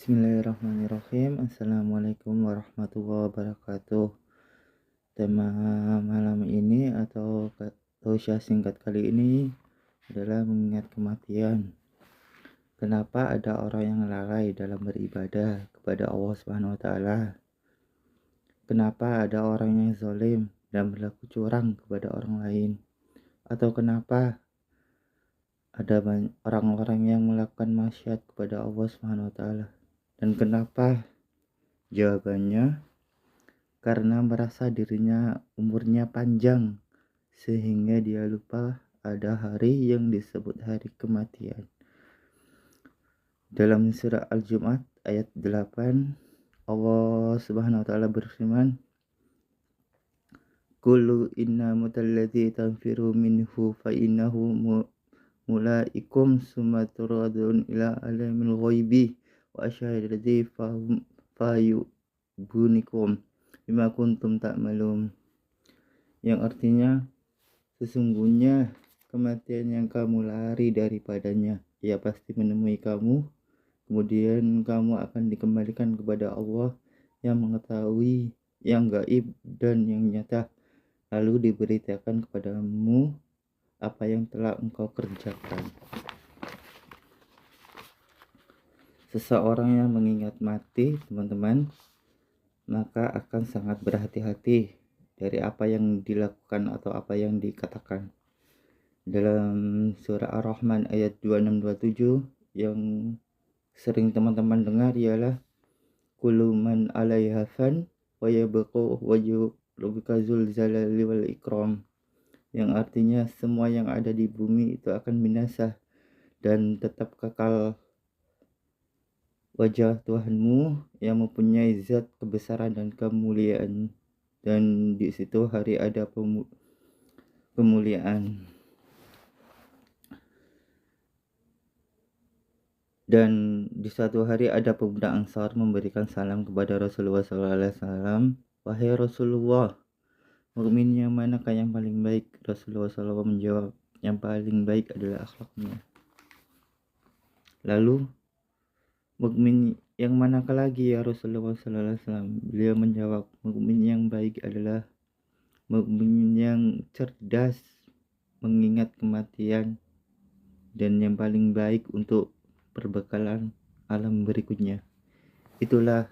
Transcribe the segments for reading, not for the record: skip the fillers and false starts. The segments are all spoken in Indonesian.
Bismillahirrahmanirrahim. Assalamualaikum warahmatullahi wabarakatuh. Tema malam ini atau tausiah singkat kali ini adalah mengingat kematian. Kenapa ada orang yang lalai dalam beribadah kepada Allah Subhanahu wa taala? Kenapa ada orang yang zalim dan berlaku curang kepada orang lain? Atau kenapa ada orang-orang yang melakukan maksiat kepada Allah Subhanahu wa taala? Dan kenapa? Jawabannya, karena merasa dirinya umurnya panjang sehingga dia lupa ada hari yang disebut hari kematian. Dalam surah Al-Jumu'ah ayat 8, Allah Subhanahu wa taala berfirman, "Qul inna mutalladzi tanfiru minhu fa innahu mulaikum summa turadun ila alamil ghaibi wa asyhadu fayubunikum bima kuntum ta'malun." Yang artinya, sesungguhnya kematian yang kamu lari daripadanya, ia pasti menemui kamu, kemudian kamu akan dikembalikan kepada Allah yang mengetahui yang gaib dan yang nyata, lalu diberitakan kepadamu apa yang telah engkau kerjakan. Seseorang yang mengingat mati, teman-teman, maka akan sangat berhati-hati dari apa yang dilakukan atau apa yang dikatakan. Dalam surah Ar-Rahman ayat 26-27 yang sering teman-teman dengar ialah kullu man 'alaiha fan wa yabqa wajhu rabbika dzul jalali wal ikram, yang artinya semua yang ada di bumi itu akan binasa dan tetap kekal wajah Tuhanmu yang mempunyai zat kebesaran dan kemuliaan, dan di situ hari ada pemuliaan. Dan di suatu hari ada pemuda Ansar memberikan salam kepada Rasulullah SAW. "Wahai Rasulullah, mukmin yang manakah yang paling baik?" Rasulullah SAW menjawab, "Yang paling baik adalah akhlaknya." Lalu, mukmin yang manakah lagi ya Rasulullah SAW? Beliau menjawab, mukmin yang baik adalah mukmin yang cerdas mengingat kematian dan yang paling baik untuk perbekalan alam berikutnya. Itulah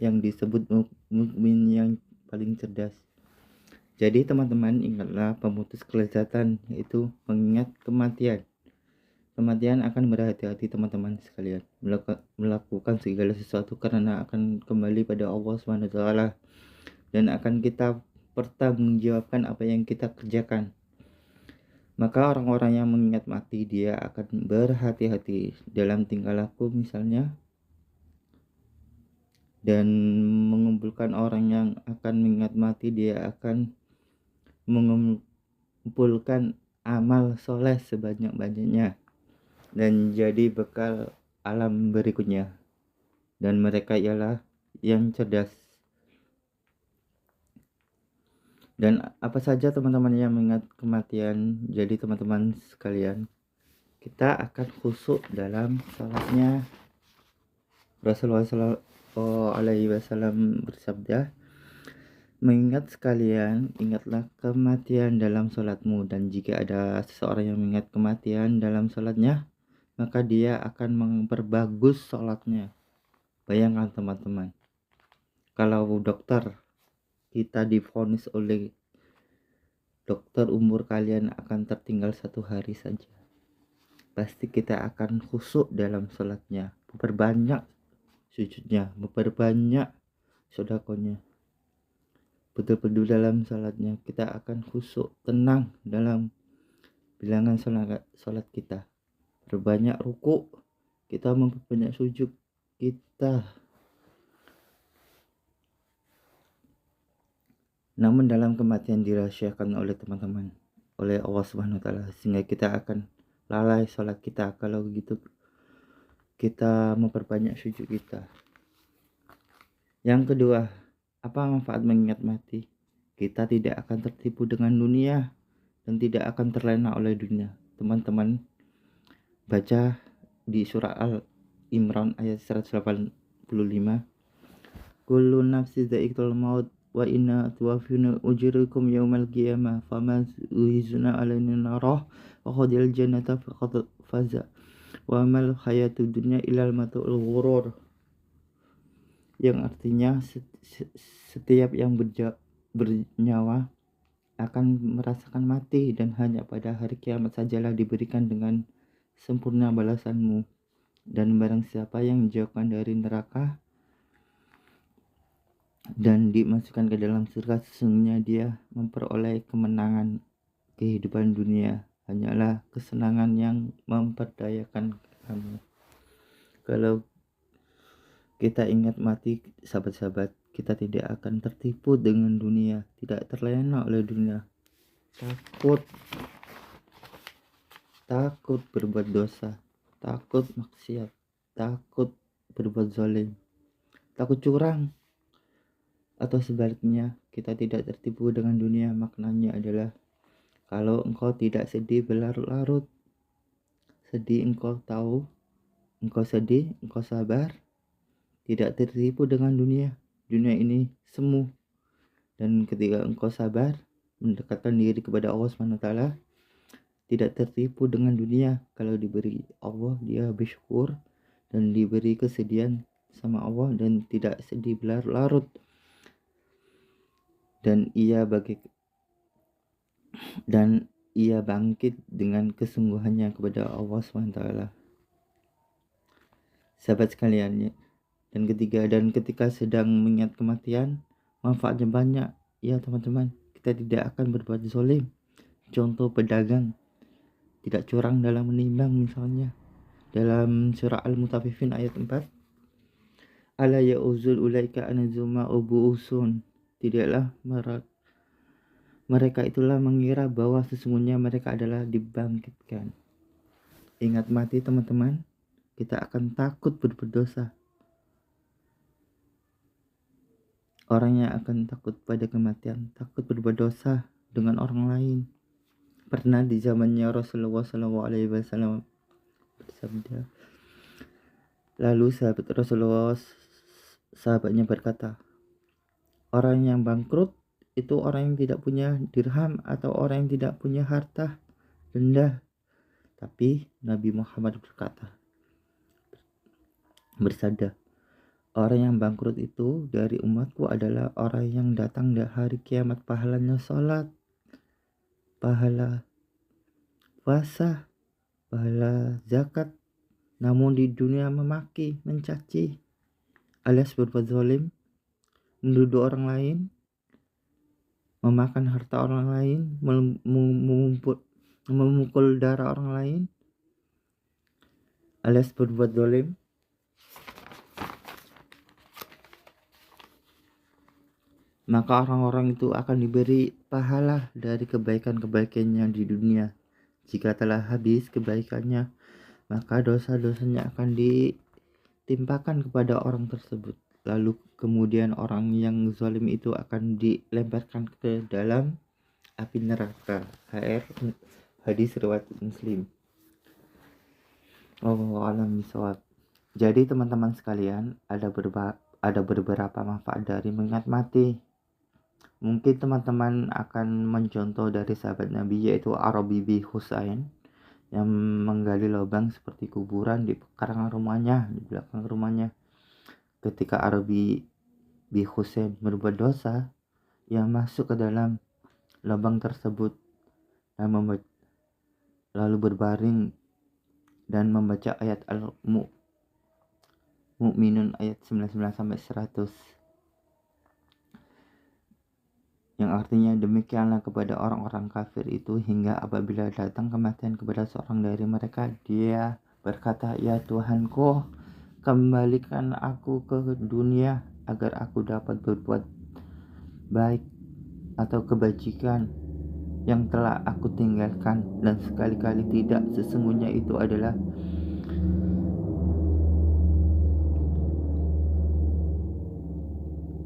yang disebut mukmin yang paling cerdas. Jadi teman-teman, ingatlah pemutus kelezatan, yaitu mengingat kematian. Kematian akan berhati-hati teman-teman sekalian melakukan segala sesuatu karena akan kembali pada Allah SWT dan akan kita pertanggungjawabkan apa yang kita kerjakan. Maka orang-orang yang mengingat mati, dia akan berhati-hati dalam tingkah laku misalnya, dan mengumpulkan orang yang akan mengingat mati, dia akan mengumpulkan amal soleh sebanyak-banyaknya dan jadi bekal alam berikutnya, dan mereka ialah yang cerdas. Dan apa saja teman-teman yang mengingat kematian, jadi teman-teman sekalian, kita akan khusyuk dalam salatnya. Rasulullah SAW bersabda, "Mengingat sekalian, ingatlah kematian dalam salatmu, dan jika ada seseorang yang mengingat kematian dalam salatnya, maka dia akan memperbagus salatnya." Bayangkan teman-teman, kalau dokter, kita divonis oleh dokter umur kalian akan tertinggal 1 hari saja, pasti kita akan khusyuk dalam salatnya, memperbanyak sujudnya, memperbanyak sedekahnya, betul-betul dalam salatnya kita akan khusyuk, tenang dalam bilangan salat kita, berbanyak ruku kita, memperbanyak sujud kita. Namun dalam kematian dirahasiakan oleh teman-teman oleh Allah Subhanahu wa taala, sehingga kita akan lalai salat kita kalau begitu kita memperbanyak sujud kita. Yang kedua, apa manfaat mengingat mati? Kita tidak akan tertipu dengan dunia dan tidak akan terlena oleh dunia. Teman-teman baca di surah Al-Imran ayat 180 Kullu nafsi dha'iqatul maut wa inna tuwaffina ujurakum yawmal qiyamah faman zuhzina 'anil narah wa khadil jannata faqad faza wa mal hayatud dunya illal mata'ul ghurur, yang artinya setiap yang bernyawa akan merasakan mati dan hanya pada hari kiamat sajalah diberikan dengan sempurna balasanmu, dan barang siapa yang dijauhkan dari neraka dan dimasukkan ke dalam surga, sesungguhnya dia memperoleh kemenangan kehidupan dunia, hanyalah kesenangan yang memperdayakan kamu. Kalau kita ingat mati, sahabat-sahabat, kita tidak akan tertipu dengan dunia, tidak terlena oleh dunia. Takut berbuat dosa, takut maksiat, takut berbuat zalim, takut curang, atau sebaliknya kita tidak tertipu dengan dunia. Maknanya adalah kalau engkau tidak sedih berlarut-larut, sedih engkau tahu, engkau sedih, engkau sabar, tidak tertipu dengan dunia. Dunia ini semu, dan ketika engkau sabar mendekatkan diri kepada Allah SWT, tidak tertipu dengan dunia. Kalau diberi Allah, dia bersyukur, dan diberi kesedihan sama Allah dan tidak sedih berlarut-larut, dan ia bangkit dengan kesungguhannya kepada Allah SWT. Sahabat sekalian, dan ketika sedang mengingat kematian, manfaatnya banyak ya teman-teman. Kita tidak akan berbuat zalim. Contoh pedagang tidak curang dalam menimbang, misalnya dalam surah Al-Mutaffifin ayat 4, ala ya'uzul ulaika anazuma ubu'usun, tidaklah mereka itulah mengira bahwa sesungguhnya mereka adalah dibangkitkan. Ingat mati teman-teman, kita akan takut berbuat dosa. Orang yang akan takut pada kematian, takut berbuat dosa dengan orang lain. Pernah di zamannya Rasulullah SAW bersabda, lalu sahabatnya berkata, orang yang bangkrut itu orang yang tidak punya dirham atau orang yang tidak punya harta rendah. Tapi Nabi Muhammad bersabda, orang yang bangkrut itu dari umatku adalah orang yang datang di hari kiamat pahalanya sholat, pahala puasa, pahala zakat, namun di dunia memaki, mencaci, alias berbuat zalim, menuduh orang lain, memakan harta orang lain, memukul darah orang lain, alias berbuat zalim. Maka orang-orang itu akan diberi pahala dari kebaikan-kebaikannya di dunia. Jika telah habis kebaikannya, maka dosa-dosanya akan ditimpakan kepada orang tersebut. Lalu kemudian orang yang zalim itu akan dilemparkan ke dalam api neraka. Hadis riwayat Muslim. Wallahu a'lam bishawab. Jadi teman-teman sekalian, ada beberapa manfaat dari mengingat mati. Mungkin teman-teman akan mencontoh dari sahabat Nabi, yaitu Arabi bin Husain, yang menggali lubang seperti kuburan di pekarangan rumahnya, di belakang rumahnya. Ketika Arabi bin Husain berbuat dosa, ia masuk ke dalam lubang tersebut dan lalu berbaring dan membaca ayat Al-Mu'minun ayat 99 sampai 100. Yang artinya, demikianlah kepada orang-orang kafir itu hingga apabila datang kematian kepada seorang dari mereka, dia berkata, ya Tuhanku, kembalikan aku ke dunia agar aku dapat berbuat baik atau kebajikan yang telah aku tinggalkan, dan sekali-kali tidak, sesungguhnya itu adalah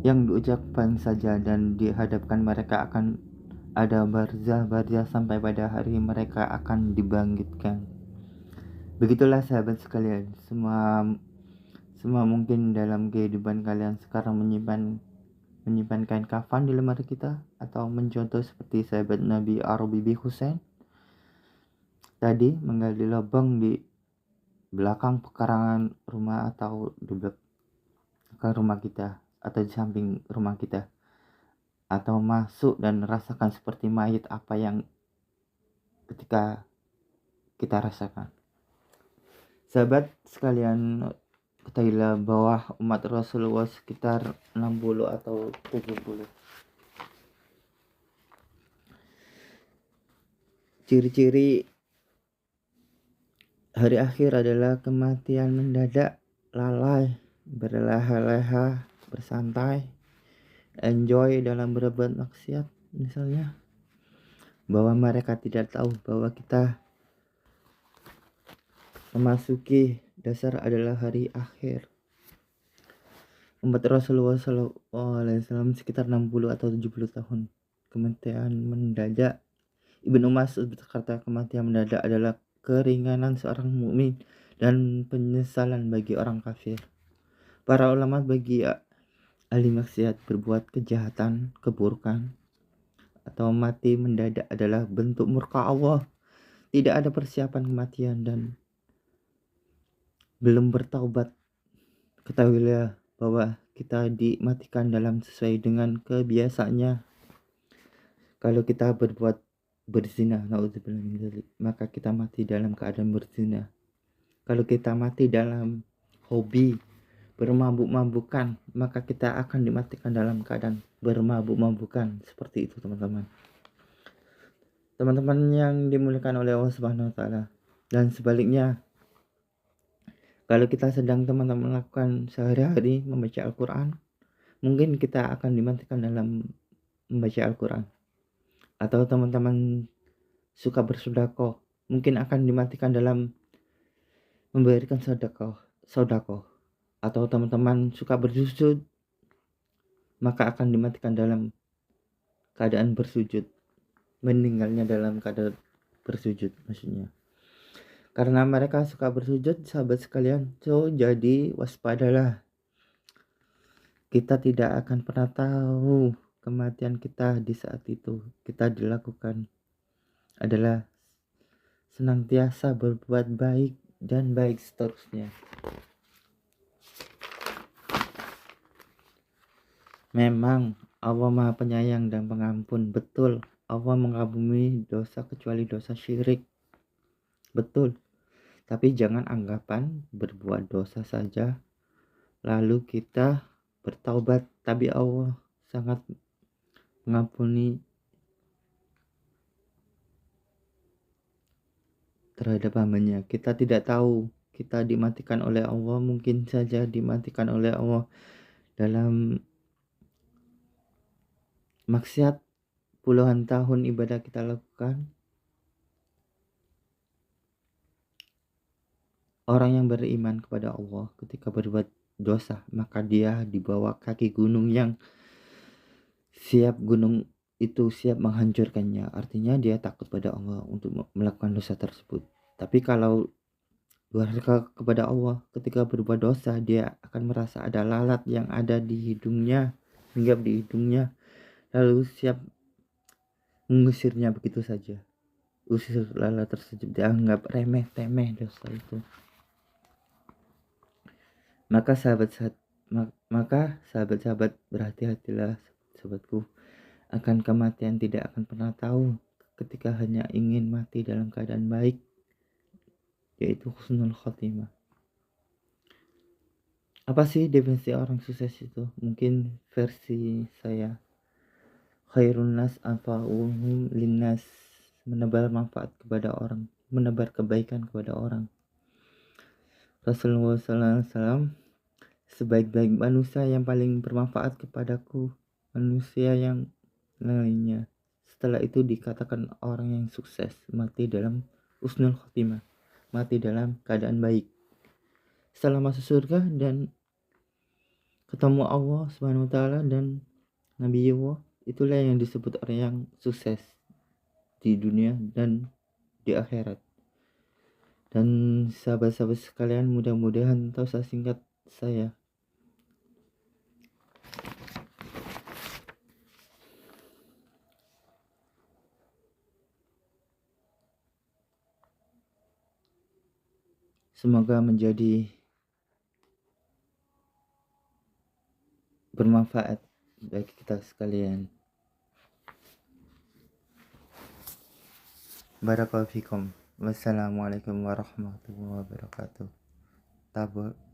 yang diucapkan saja, dan dihadapkan mereka akan ada barzah sampai pada hari mereka akan dibangkitkan. Begitulah sahabat sekalian, Semua mungkin dalam kehidupan kalian sekarang menyimpan kain kafan di lemari kita, atau mencontoh seperti sahabat Nabi Ar-Bibi Husain tadi menggali lubang di belakang pekarangan rumah, atau di belakang rumah kita, atau di samping rumah kita, atau masuk dan rasakan seperti mayat apa yang ketika kita rasakan. Sahabat sekalian, ketahuilah bahwa umat Rasulullah sekitar 60 atau 70. Ciri-ciri hari akhir adalah kematian mendadak, lalai, berleha-leha, bersantai, enjoy dalam berbuat maksiat misalnya, bahwa mereka tidak tahu bahwa kita memasuki dasar adalah hari akhir. Umat Rasulullah SAW sekitar 60 atau 70 tahun. Kematian mendadak. Ibnu Mas'ud berkata, kematian mendadak adalah keringanan seorang mukmin dan penyesalan bagi orang kafir. Para ulama bagi ahli maksiat berbuat kejahatan, keburukan, atau mati mendadak adalah bentuk murka Allah. Tidak ada persiapan kematian dan belum bertaubat. Ketahuilah bahwa kita dimatikan dalam sesuai dengan kebiasaannya. Kalau kita berbuat berzina, naudzubillah min dzalik, maka kita mati dalam keadaan berzina. Kalau kita mati dalam hobi bermabuk-mabukan, maka kita akan dimatikan dalam keadaan bermabuk-mabukan. Seperti itu teman-teman. Teman-teman yang dimuliakan oleh Allah Subhanahu wa taala. Dan sebaliknya, kalau kita sedang teman-teman melakukan sehari-hari membaca Al-Quran, mungkin kita akan dimatikan dalam membaca Al-Quran. Atau teman-teman suka bersedekah, mungkin akan dimatikan dalam memberikan sedekah. Atau teman-teman suka bersujud, maka akan dimatikan dalam keadaan bersujud, meninggalnya dalam keadaan bersujud maksudnya. Karena mereka suka bersujud, sahabat sekalian, so jadi waspadalah. Kita tidak akan pernah tahu kematian kita di saat itu. Kita dilakukan adalah senantiasa berbuat baik dan baik seterusnya. Memang Allah Maha Penyayang dan Pengampun, betul. Allah mengampuni dosa kecuali dosa syirik, betul. Tapi jangan anggapan berbuat dosa saja lalu kita bertaubat, tapi Allah sangat mengampuni terhadap hambanya. Kita tidak tahu kita dimatikan oleh Allah, mungkin saja dimatikan oleh Allah dalam maksiat puluhan tahun ibadah kita lakukan. Orang yang beriman kepada Allah ketika berbuat dosa, maka dia di bawah kaki gunung yang gunung itu siap menghancurkannya. Artinya dia takut pada Allah untuk melakukan dosa tersebut. Tapi kalau durhaka kepada Allah ketika berbuat dosa, dia akan merasa ada lalat yang ada di hidungnya, hinggap di hidungnya, lalu siap mengusirnya begitu saja. Usir lalat tersebut, dianggap remeh-temeh dosa itu. Maka sahabat-sahabat berhati-hatilah sahabatku akan kematian. Tidak akan pernah tahu ketika hanya ingin mati dalam keadaan baik, yaitu husnul khotimah. Apa sih definisi orang sukses itu? Mungkin versi saya, khairun nas anfa'uhum linnas, menebar manfaat kepada orang, menebar kebaikan kepada orang. Rasulullah SAW, sebaik-baik manusia yang paling bermanfaat kepadaku manusia yang lainnya. Setelah itu dikatakan orang yang sukses, mati dalam husnul khotimah, mati dalam keadaan baik. Setelah masuk surga dan ketemu Allah Subhanahu wa taala dan Nabi Allah, itulah yang disebut orang yang sukses di dunia dan di akhirat. Dan sahabat-sahabat sekalian, mudah-mudahan tak usah singkat saya. Semoga menjadi bermanfaat bagi kita sekalian. Barakallahu fikum. Wassalamualaikum warahmatullahi wabarakatuh. Tabur.